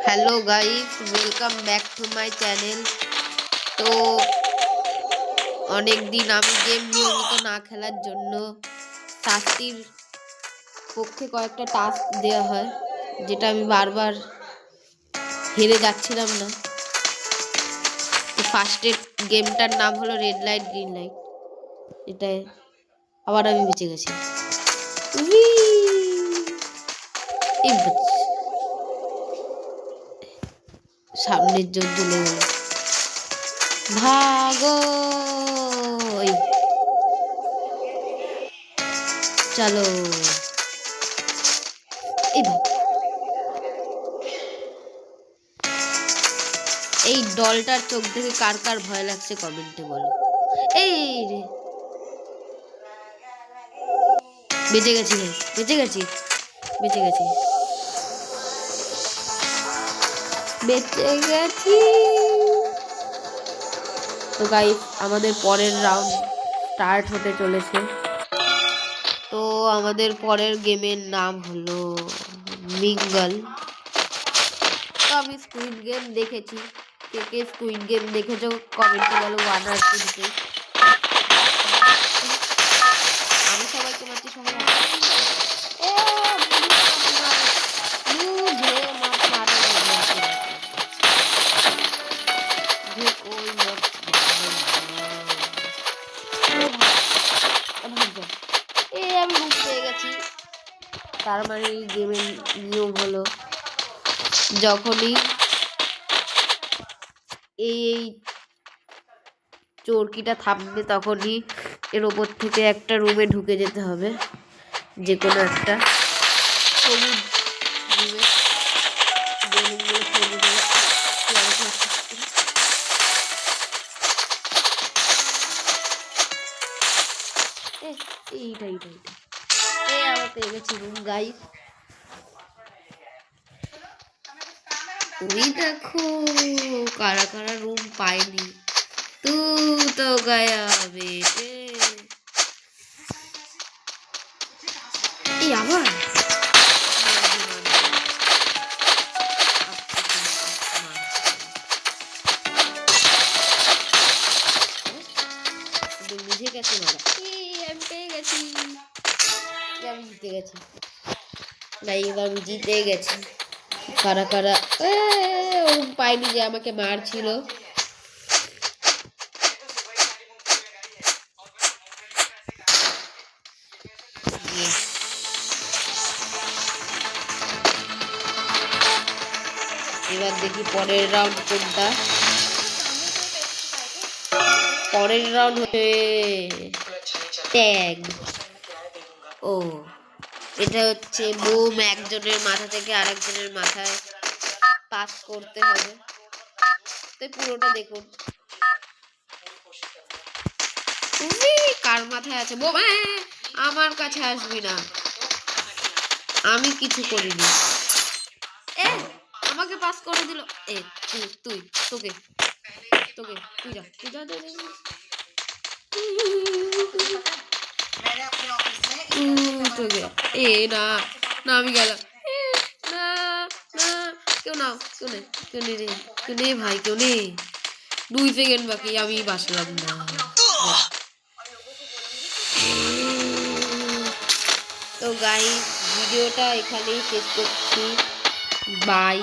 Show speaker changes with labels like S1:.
S1: Hello guys, welcome back to my channel. तो অনেক দিন আমি গেম নিয়মিত না খেলার জন্য শাস্তির পক্ষে কয়েকটা টাস্ক দেওয়া হয়, যেটা আমি বারবার হেরে যাচ্ছিলাম না। তো ফার্স্টের গেমটার নাম হলো রেড লাইট গ্রিন লাইট। এটাই আবার আমি বেঁচে গেছি। সামনের জোর চলে গেল, ভাগো। চলো এই ডলটার চোখ দেখে কার কার ভয় লাগছে কমেন্টে বলো। এই রে, বেঁচে গেছি, বেঁচে গেছি, বেঁচে গেছি, বেঁচে গেছি। তো গাইস, আমাদের পরের রাউন্ড স্টার্ট হতে চলেছে। তো আমাদের পরের গেমের নাম হলো মিঙ্গল। তো আমি স্কুইড গেম দেখেছি, কে কে স্কুইড গেম দেখেছো কমেন্টে বলো 1 আর 2 দিতে। আমি সবাইকে মারছি, সবাই আমি রূপ পেয়ে গেছি। তার মানে এই গেমের নিয়ম হলো, যখনই এই চরকিটা থামবে তখনই এর ওপর থেকে একটা রুমে ঢুকে যেতে হবে, যে কোনো একটা সবুজ রুমে। আমরা পেয়ে গেছি রুম গাইস। তুমি দেখো কারা কারা রুম পায়নি। तू तो गया बेटे। আবার বুঝে গেছে মারা। আমি পেয়ে গেছি, আমি জিতে গেছি ভাই, আমি জিতে গেছি। কারা কারা ওরকম পাইনি যে আমাকে মারছিল। এবার দেখি পরের রাউন্ড কোনটা। পরের রাউন্ড হচ্ছে ট্যাগ। ও, এটা হচ্ছে বোম একজনের মাথা থেকে আরেকজনের মাথায় পাস করতে হবে। তো পুরোটা দেখুন। কার মাথায় আছে বোম? আমার কাছে আসবি না, আমি কিছু করিনি। আমাকে পাস করে দিল। তুই তোকে তোকে তুই যা, তুই যা, না না, আমি গেলাম। না না, কেউ নাও, কেউ নেই, কেউ নেই রে, কেউ নেই ভাই, কেউ নেই। 2 সেকেন্ড বাকি, আমি বাঁচলাম না। তো গাইস, ভিডিওটা এখানেই শেষ করছি। বাই।